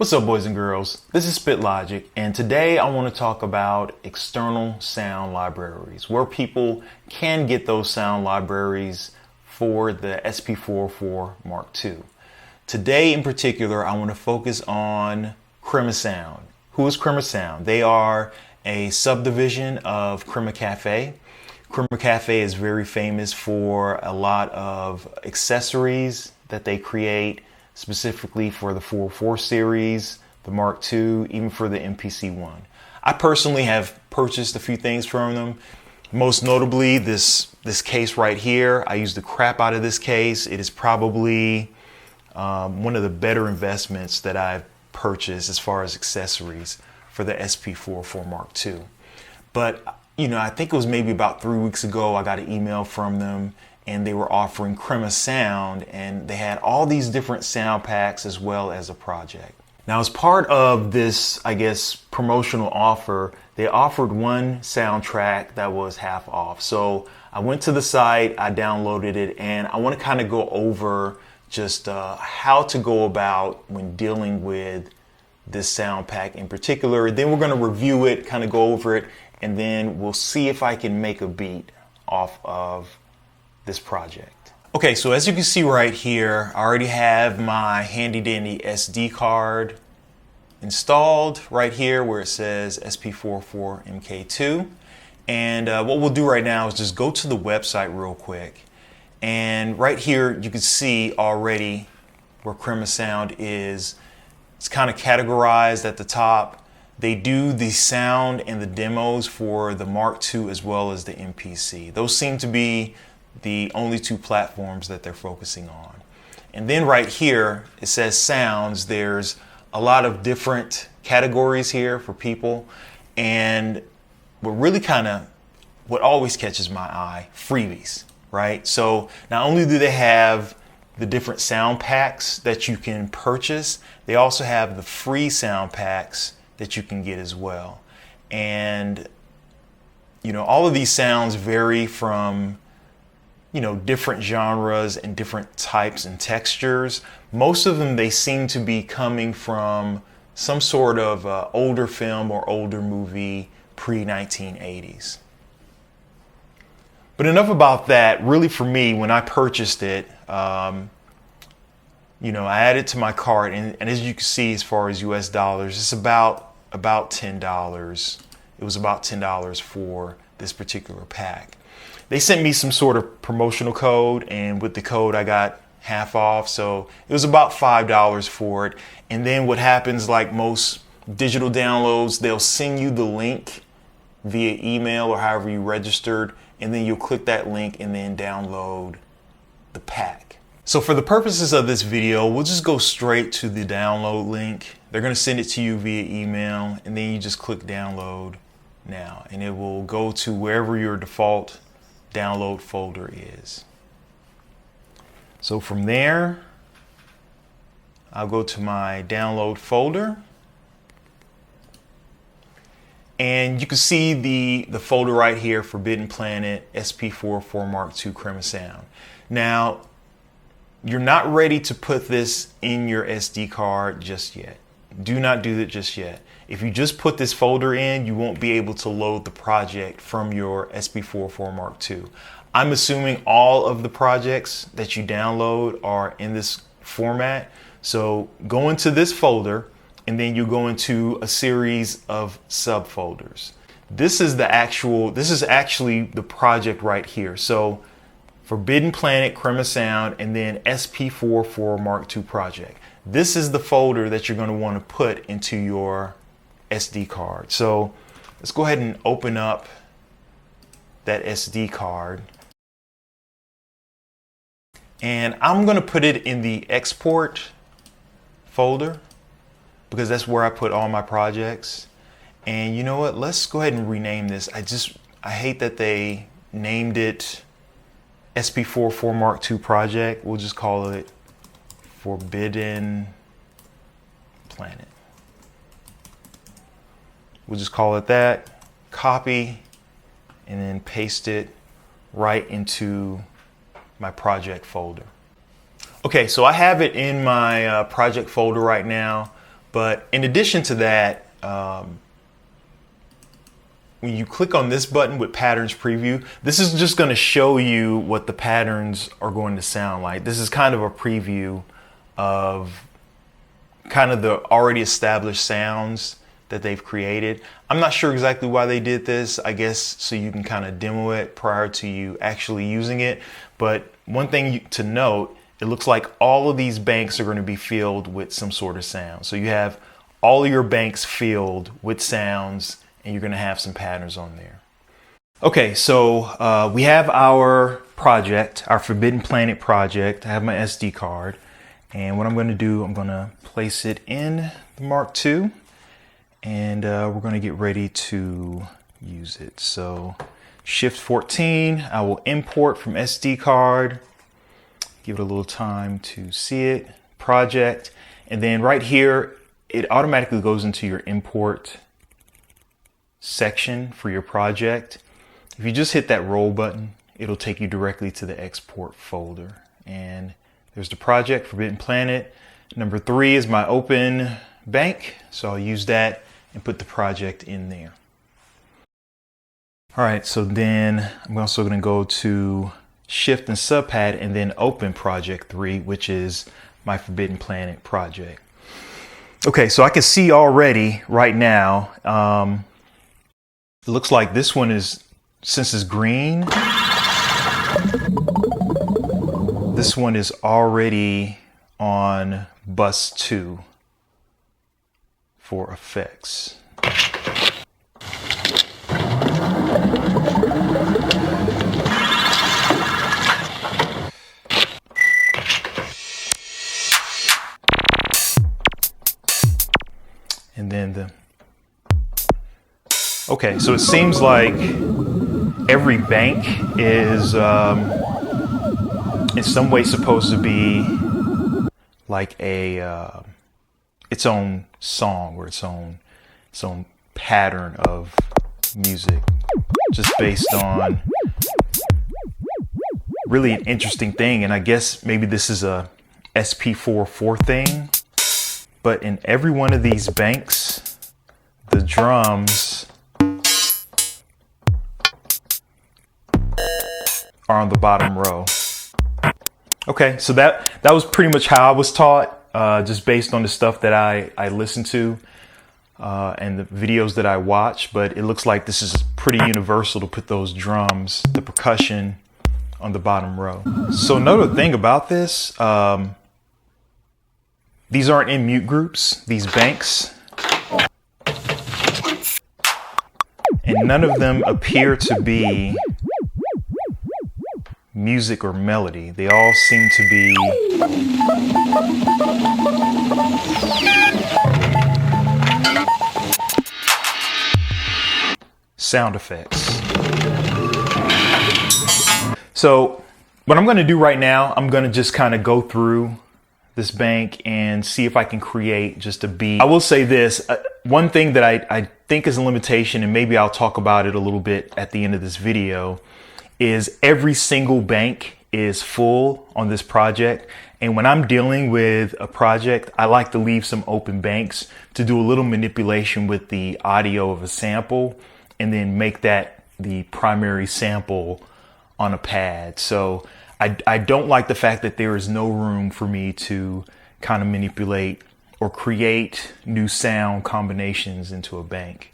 What's up, boys and girls? This is Spit Logic, and today I want to talk about external sound libraries, where people can get those sound libraries for the SP404 Mark II. Today in particular, I want to focus on CremaSound. Who is CremaSound? They are a subdivision of CremaCafe. CremaCafe is very famous for a lot of accessories that they create specifically for the 404 series, the Mark II, even for the MPC1. I personally have purchased a few things from them. Most notably this case right here. I used the crap out of this case. It is probably one of the better investments that I've purchased as far as accessories for the SP404 Mark II. But I think it was maybe about 3 weeks ago I got an email from them, and they were offering CremaSound, and they had all these different sound packs as well as a project. Now, as part of this, promotional offer, they offered one soundtrack that was half off. So I went to the site, I downloaded it, and I want to kind of go over just how to go about when dealing with this sound pack in particular. Then we're going to review it, kind of go over it, and then we'll see if I can make a beat off of this project. Okay, so as you can see right here, I already have my handy dandy SD card installed right here where it says SP404 MK2. And what we'll do right now is just go to the website real quick. And right here, you can see already where CremaSound is. It's kind of categorized at the top. They do the sound and the demos for the Mark II as well as the MPC. Those seem to be the only two platforms that they're focusing on. And then right here, it says sounds. There's a lot of different categories here for people. And what always catches my eye, freebies, right? So not only do they have the different sound packs that you can purchase, they also have the free sound packs that you can get as well. And all of these sounds vary from different genres and different types and textures. Most of them, they seem to be coming from some sort of older film or older movie pre-1980s. But enough about that. Really, for me, when I purchased it, I added it to my cart, and as you can see, as far as US dollars, it's about $10. It was about $10 for this particular pack. They sent me some sort of promotional code, and with the code I got half off, so it was about $5 for it. And then what happens, like most digital downloads, they'll send you the link via email or however you registered, and then you'll click that link and then download the pack. So for the purposes of this video, we'll just go straight to the download link. They're going to send it to you via email, and then you just click download now, and it will go to wherever your default download folder is. So from there, I'll go to my download folder, and you can see the folder right here, Forbidden Planet SP404 Mark II CremaSound. Now, you're not ready to put this in your SD card just yet. Do not do that just yet. If you just put this folder in, you won't be able to load the project from your SP404 Mark II. I'm assuming all of the projects that you download are in this format. So go into this folder, and then you go into a series of subfolders. This is actually the project right here. So Forbidden Planet CremaSound, and then SP404 Mark II project. This is the folder that you're going to want to put into your SD card. So let's go ahead and open up that SD card. And I'm going to put it in the export folder because that's where I put all my projects. And you know what? Let's go ahead and rename this. I hate that they named it SP404 Mark II project. We'll just call it Forbidden Planet. We'll just call it that. Copy, and then paste it right into my project folder. Okay, so I have it in my project folder right now. But in addition to that, when you click on this button with patterns preview, this is just going to show you what the patterns are going to sound like. This is kind of a preview of kind of the already established sounds that they've created. I'm not sure exactly why they did this. I guess so you can kind of demo it prior to you actually using it. But one thing to note, it looks like all of these banks are going to be filled with some sort of sound. So you have all of your banks filled with sounds, and you're going to have some patterns on there. Okay, so we have our project, our Forbidden Planet project. I have my SD card, and what I'm going to do, I'm going to place it in the Mark II, and we're going to get ready to use it. So Shift 14, I will import from SD card, give it a little time to see it, project, and then right here, it automatically goes into your import section for your project. If you just hit that roll button, it'll take you directly to the export folder. And there's the project, Forbidden Planet. Number 3 is my open bank, so I'll use that and put the project in there. All right, so then I'm also going to go to Shift and Subpad and then open project 3, which is my Forbidden Planet project. Okay, so I can see already right now, it looks like this one is, since it's green, this one is already on bus 2 for effects. And then okay, so it seems like every bank is in some way supposed to be like a its own song or its own pattern of music, just based on really an interesting thing. And I guess maybe this is a SP4 thing, but in every one of these banks, the drums are on the bottom row. Okay, so that was pretty much how I was taught, just based on the stuff that I listened to and the videos that I watch. But it looks like this is pretty universal to put those drums, the percussion, on the bottom row. So another thing about this, these aren't in mute groups, these banks, and none of them appear to be music or melody. They all seem to be sound effects. So what I'm going to do right now, I'm going to just kind of go through this bank and see if I can create just a beat. I will say this, one thing that I think is a limitation, and maybe I'll talk about it a little bit at the end of this video, is every single bank is full on this project. And when I'm dealing with a project, I like to leave some open banks to do a little manipulation with the audio of a sample and then make that the primary sample on a pad. So I don't like the fact that there is no room for me to kind of manipulate or create new sound combinations into a bank.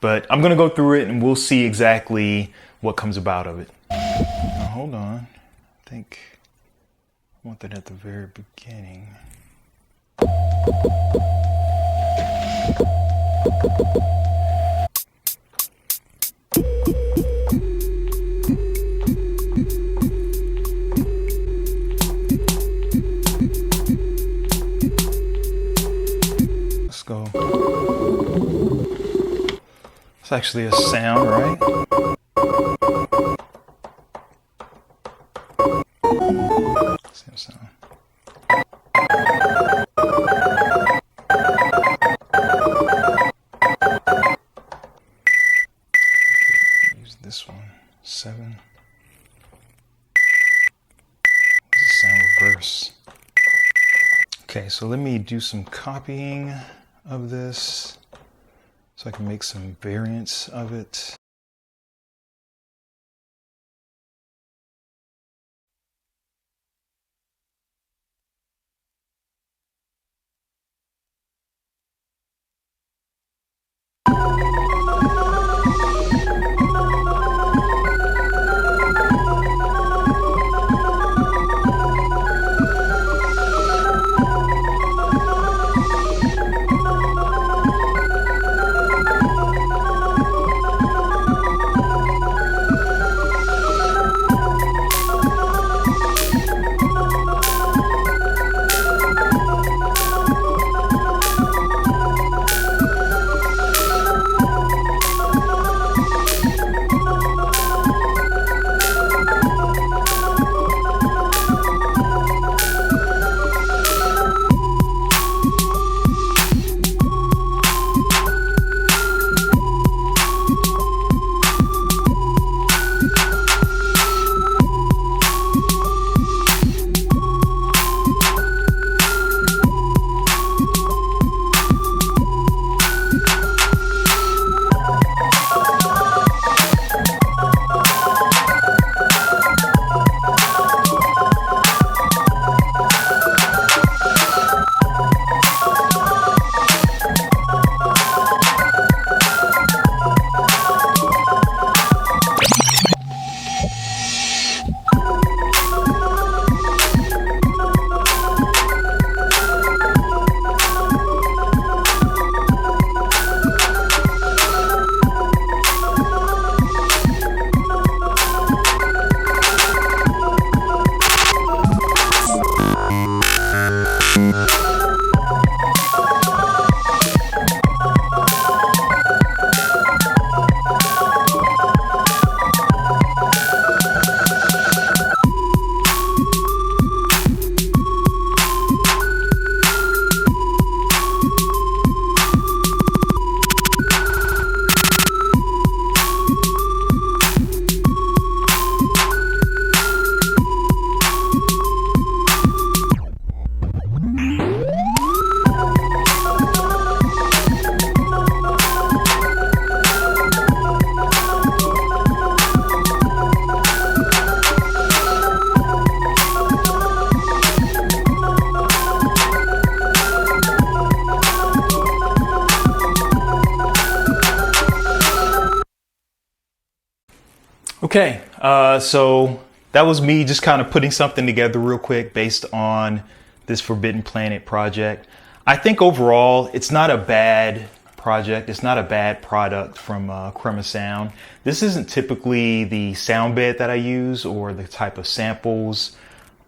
But I'm going to go through it and we'll see exactly what comes about of it. Now, hold on. I think I want that at the very beginning. Let's go. It's actually a sound, right? Sound. Use this one. 7. What's the sound reverse? Okay, so let me do some copying of this so I can make some variants of it. Okay, so that was me just kind of putting something together real quick based on this Forbidden Planet project. I think overall it's not a bad project. It's not a bad product from CremaSound. This isn't typically the sound bed that I use or the type of samples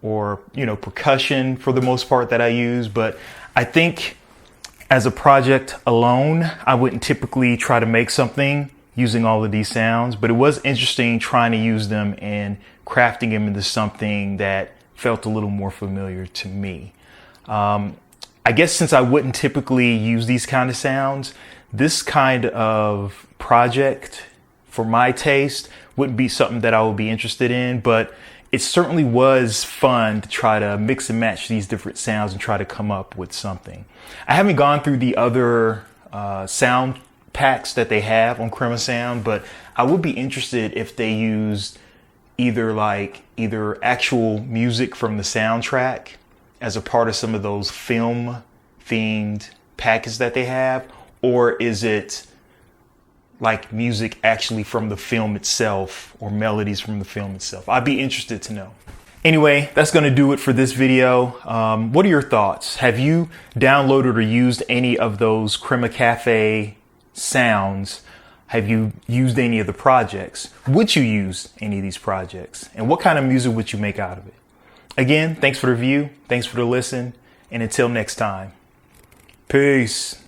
or, you know, percussion for the most part that I use, but I think as a project alone, I wouldn't typically try to make something using all of these sounds, but it was interesting trying to use them and crafting them into something that felt a little more familiar to me. I guess since I wouldn't typically use these kind of sounds, this kind of project, for my taste, wouldn't be something that I would be interested in, but it certainly was fun to try to mix and match these different sounds and try to come up with something. I haven't gone through the other sound packs that they have on CremaSound, but I would be interested if they used either actual music from the soundtrack as a part of some of those film themed packets that they have, or is it like music actually from the film itself or melodies from the film itself? I'd be interested to know. Anyway, that's going to do it for this video. What are your thoughts? Have you downloaded or used any of those Crema Cafe sounds? Have you used any of the projects? Would you use any of these projects? And what kind of music would you make out of it? Again, thanks for the view. Thanks for the listen. And until next time, peace.